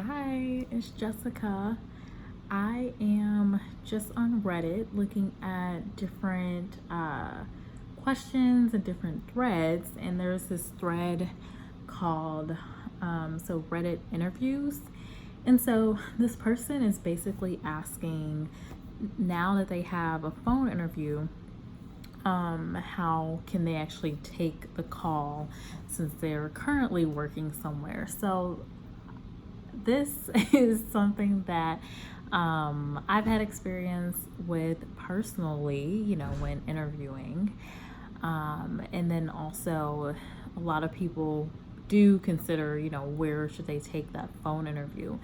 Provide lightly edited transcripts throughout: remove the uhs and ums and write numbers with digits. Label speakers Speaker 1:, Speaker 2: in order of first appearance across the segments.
Speaker 1: Hi, it's Jessica. I am just on Reddit looking at different questions and different threads, and there's this thread called Reddit interviews. And so this person is basically asking, now that they have a phone interview, how can they actually take the call since they're currently working somewhere. So this is something that I've had experience with personally, when interviewing. And then also, a lot of people do consider, where should they take that phone interview.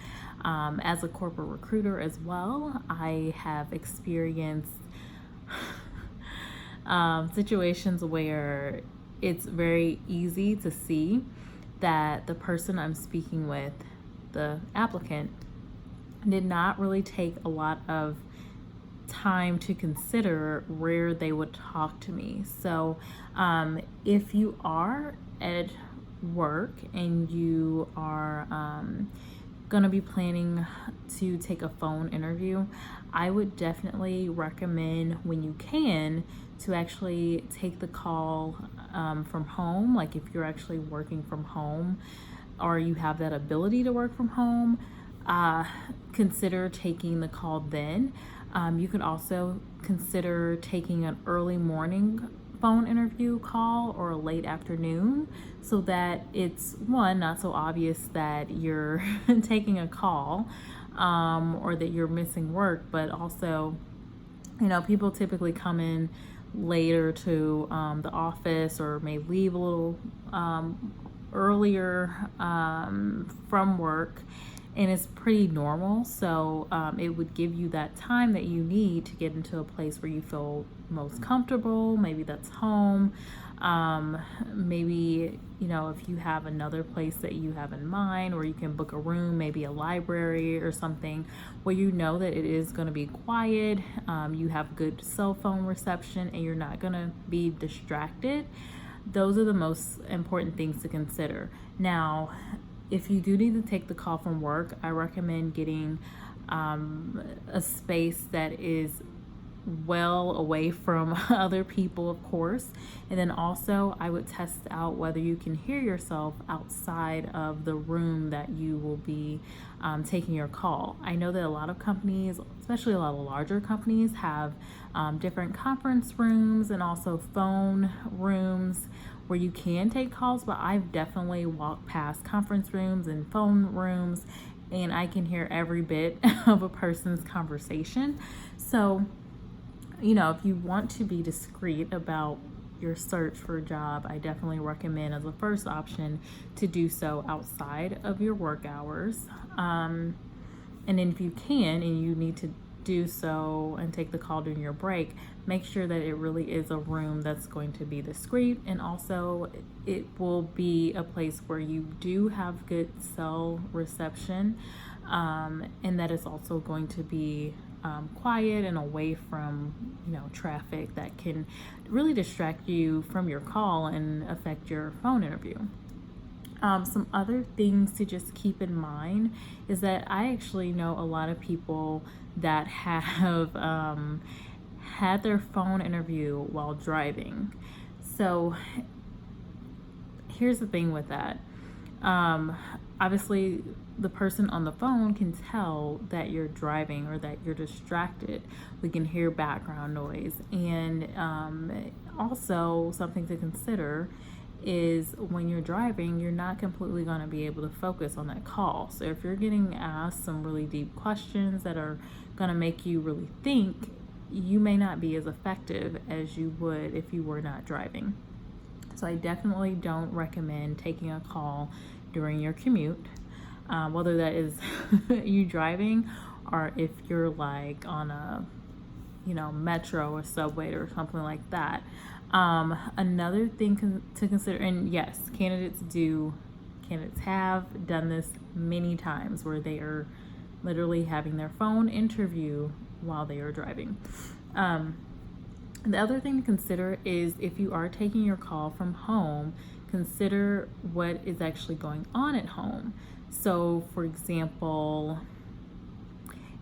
Speaker 1: As a corporate recruiter as well, I have experienced situations where it's very easy to see that the person I'm speaking with, the applicant, did not really take a lot of time to consider where they would talk to me. So if you are at work and you are going to be planning to take a phone interview, I would definitely recommend, when you can, to actually take the call from home. Like if you're actually working from home or you have that ability to work from home, consider taking the call then. You could also consider taking an early morning phone interview call or a late afternoon, so that it's, one, not so obvious that you're taking a call or that you're missing work, but also, people typically come in later to the office or may leave a little earlier from work, and it's pretty normal. So it would give you that time that you need to get into a place where you feel most comfortable. Maybe that's home. Maybe, if you have another place that you have in mind, or you can book a room, maybe a library or something, where you know that it is going to be quiet, you have good cell phone reception, and you're not going to be distracted. Those are the most important things to consider. Now, if you do need to take the call from work, I recommend getting a space that is well away from other people, of course. And then also, I would test out whether you can hear yourself outside of the room that you will be taking your call. I know that a lot of companies, especially a lot of larger companies, have different conference rooms and also phone rooms where you can take calls, but I've definitely walked past conference rooms and phone rooms, and I can hear every bit of a person's conversation. So, if you want to be discreet about your search for a job, I definitely recommend, as a first option, to do so outside of your work hours. And then if you can and you need to do so and take the call during your break, make sure that it really is a room that's going to be discreet, and also it will be a place where you do have good cell reception, and that is also going to be quiet and away from traffic that can really distract you from your call and affect your phone interview. Some other things to just keep in mind is that I actually know a lot of people that have had their phone interview while driving. So here's the thing with that. Obviously, the person on the phone can tell that you're driving or that you're distracted. We can hear background noise. And also, something to consider is, when you're driving, you're not completely going to be able to focus on that call. So if you're getting asked some really deep questions that are going to make you really think, you may not be as effective as you would if you were not driving. So I definitely don't recommend taking a call during your commute, whether that is you driving or if you're like on a metro or subway or something like that. Another thing to consider, and yes, candidates have done this many times, where they are literally having their phone interview while they are driving. The other thing to consider is, if you are taking your call from home, consider what is actually going on at home. So for example,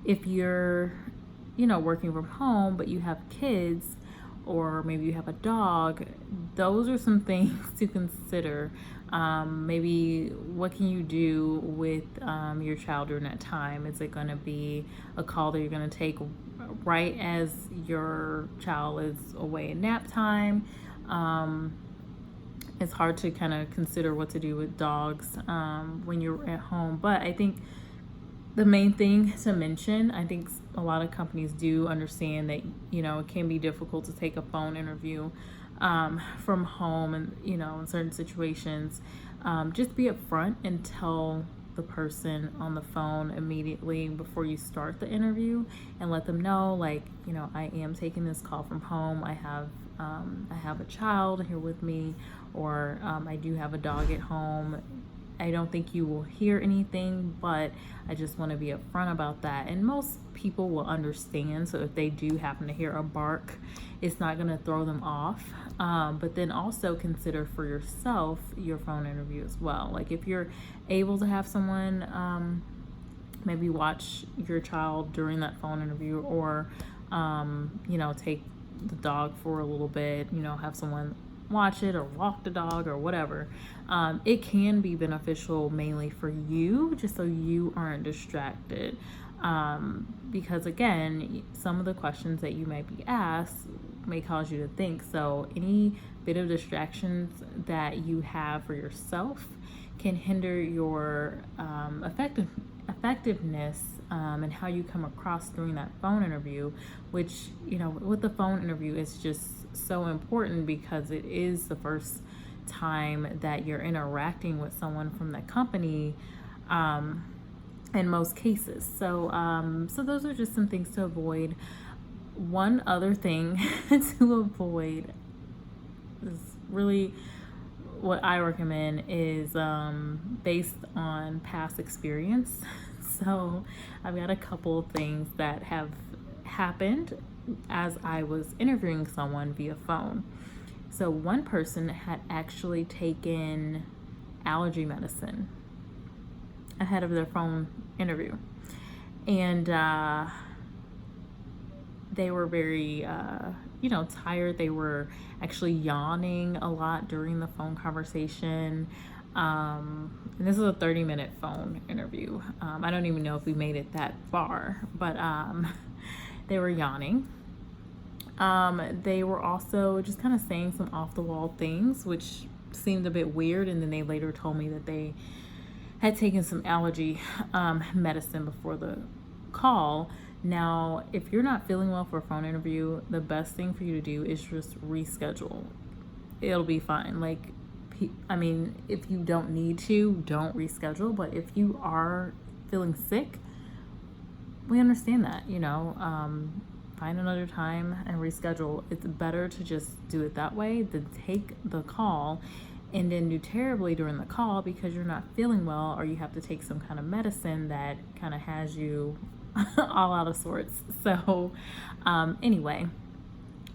Speaker 1: if you're, working from home, but you have kids, or maybe you have a dog, those are some things to consider. Maybe what can you do with your child during that time? Is it going to be a call that you're going to take right as your child is away at nap time? It's hard to kind of consider what to do with dogs when you're at home, but I think the main thing to mention, I think a lot of companies do understand that, it can be difficult to take a phone interview from home, and, in certain situations. Just be upfront and tell the person on the phone immediately before you start the interview, and let them know, like, I am taking this call from home. I have a child here with me, or I do have a dog at home. I don't think you will hear anything, but I just want to be upfront about that. And most people will understand. So if they do happen to hear a bark, it's not going to throw them off. But then also consider for yourself your phone interview as well. Like if you're able to have someone maybe watch your child during that phone interview, or take the dog for a little bit, have someone watch it or walk the dog or whatever. It can be beneficial mainly for you, just so you aren't distracted. Because again, some of the questions that you might be asked may cause you to think. So any bit of distractions that you have for yourself can hinder your effectiveness and how you come across during that phone interview, which, with the phone interview, is just so important because it is the first time that you're interacting with someone from the company in most cases. So those are just some things to avoid. One other thing to avoid is really what I recommend is based on past experience. So I've got a couple of things that have happened as I was interviewing someone via phone. So one person had actually taken allergy medicine ahead of their phone interview, and they were very tired. They were actually yawning a lot during the phone conversation. And this is a 30-minute phone interview. I don't even know if we made it that far, but they were yawning. They were also just kind of saying some off-the-wall things, which seemed a bit weird. And then they later told me that they had taken some allergy medicine before the call. Now, if you're not feeling well for a phone interview, the best thing for you to do is just reschedule. It'll be fine. Like, if you don't need to, don't reschedule. But if you are feeling sick, we understand that, find another time and reschedule. It's better to just do it that way than take the call and then do terribly during the call because you're not feeling well, or you have to take some kind of medicine that kind of has you all out of sorts. So anyway,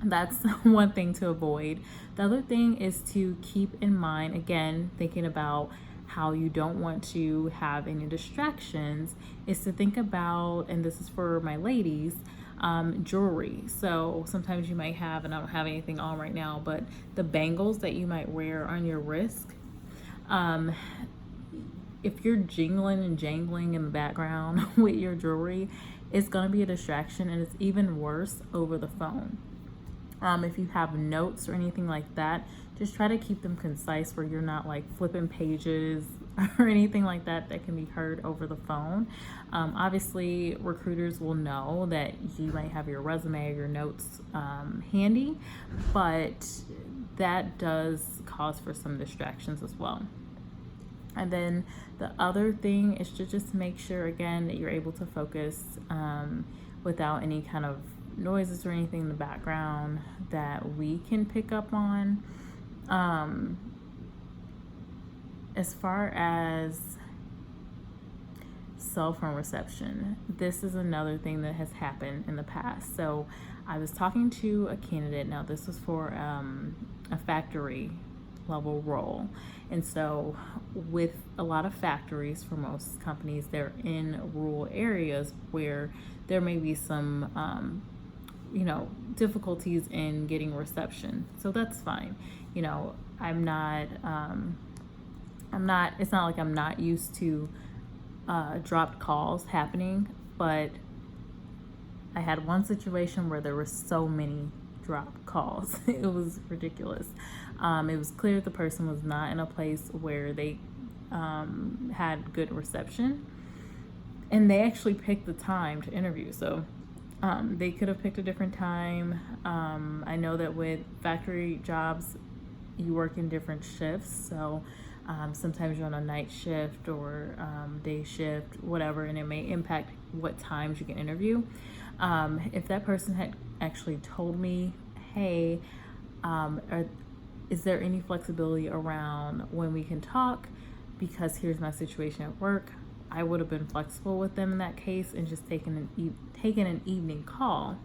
Speaker 1: that's one thing to avoid. The other thing is to keep in mind, again, thinking about how you don't want to have any distractions, is to think about, and this is for my ladies, jewelry. So sometimes you might have, and I don't have anything on right now, but the bangles that you might wear on your wrist, if you're jingling and jangling in the background with your jewelry, it's going to be a distraction, and it's even worse over the phone. If you have notes or anything like that, just try to keep them concise, where you're not like flipping pages or anything like that that can be heard over the phone. Obviously, recruiters will know that you might have your resume or your notes handy, but that does cause for some distractions as well. And then the other thing is to just make sure, again, that you're able to focus without any kind of noises or anything in the background that we can pick up on. As far as cell phone reception, this is another thing that has happened in the past. So I was talking to a candidate. Now this was for a factory level role. And so with a lot of factories, for most companies, they're in rural areas where there may be some difficulties in getting reception. So that's fine. I'm not it's not like I'm not used to dropped calls happening, but I had one situation where there were so many dropped calls. It was ridiculous. It was clear the person was not in a place where they had good reception, and they actually picked the time to interview. So they could have picked a different time. I know that with factory jobs, you work in different shifts. So sometimes you're on a night shift or day shift, whatever, and it may impact what times you can interview. If that person had actually told me, hey, is there any flexibility around when we can talk? Because here's my situation at work, I would have been flexible with them in that case and just taken an evening call.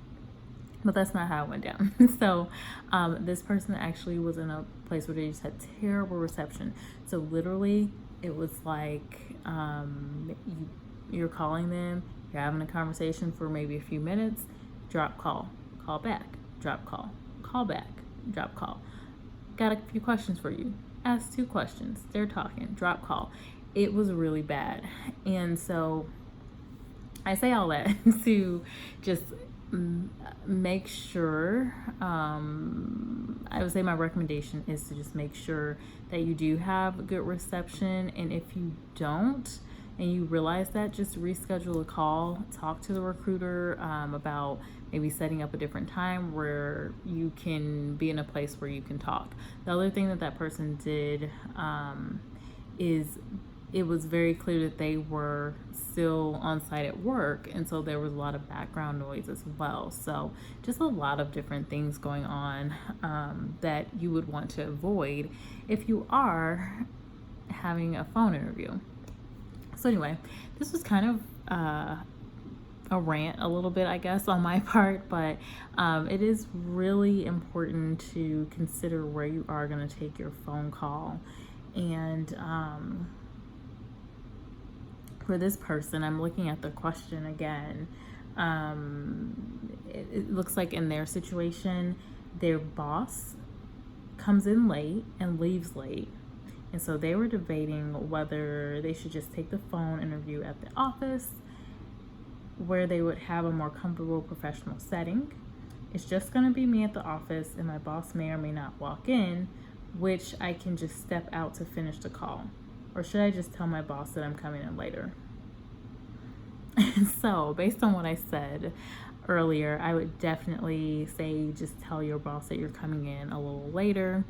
Speaker 1: But that's not how it went down. So this person actually was in a place where they just had terrible reception. So literally, it was like you're calling them, you're having a conversation for maybe a few minutes, drop call, call back, drop call back, drop call. Got a few questions for you. Ask 2 questions. They're talking, drop call. It was really bad. And so I say all that to just make sure, I would say my recommendation is to just make sure that you do have good reception. And if you don't, and you realize that, just reschedule a call, talk to the recruiter about maybe setting up a different time where you can be in a place where you can talk. The other thing that person did is it was very clear that they were still on site at work, and so there was a lot of background noise as well. So just a lot of different things going on that you would want to avoid if you are having a phone interview. So anyway, this was kind of a rant a little bit, I guess, on my part, but it is really important to consider where you are going to take your phone call. And for this person, I'm looking at the question again. It looks like in their situation, their boss comes in late and leaves late. And so they were debating whether they should just take the phone interview at the office, where they would have a more comfortable professional setting. It's just going to be me at the office, and my boss may or may not walk in, which I can just step out to finish the call. Or should I just tell my boss that I'm coming in later? And so based on what I said earlier, I would definitely say just tell your boss that you're coming in a little later.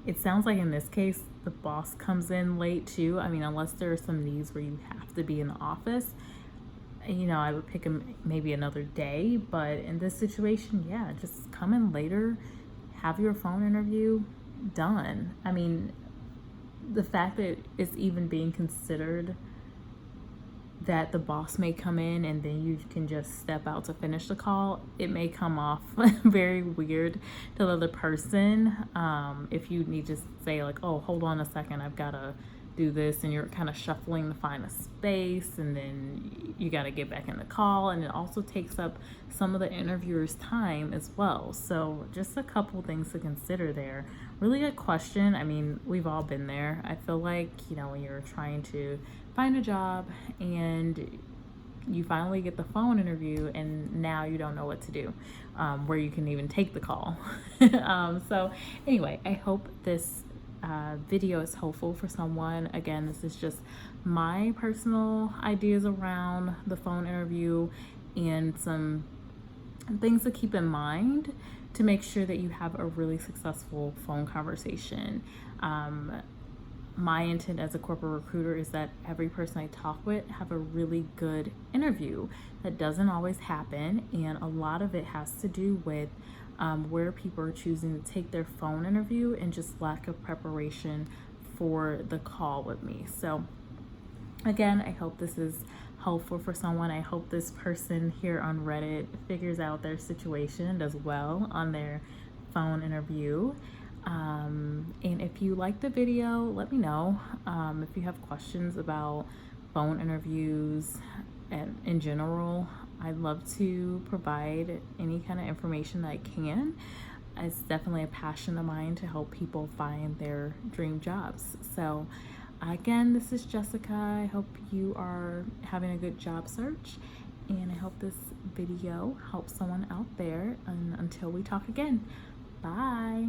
Speaker 1: It sounds like in this case, the boss comes in late too. I mean, unless there are some needs where you have to be in the office, I would pick maybe another day. But in this situation, yeah, just come in later, have your phone interview done. I mean, the fact that it's even being considered that the boss may come in and then you can just step out to finish the call, it may come off very weird to the other person. If you need to say like, oh, hold on a second, I've got to do this, and you're kind of shuffling to find a space, and then you got to get back in the call, and it also takes up some of the interviewer's time as well. So just a couple things to consider there. Really good question. I mean, we've all been there. I feel like, when you're trying to find a job and you finally get the phone interview and now you don't know what to do, where you can even take the call. So anyway, I hope this video is helpful for someone. Again, this is just my personal ideas around the phone interview and some things to keep in mind to make sure that you have a really successful phone conversation. My intent as a corporate recruiter is that every person I talk with have a really good interview. That doesn't always happen, and a lot of it has to do with where people are choosing to take their phone interview and just lack of preparation for the call with me. So again, I hope this is helpful for someone. I hope this person here on Reddit figures out their situation and does well on their phone interview. And if you like the video, let me know. If you have questions about phone interviews and in general, I'd love to provide any kind of information that I can. It's definitely a passion of mine to help people find their dream jobs. So again, this is Jessica. I hope you are having a good job search, and I hope this video helps someone out there. And until we talk again, bye.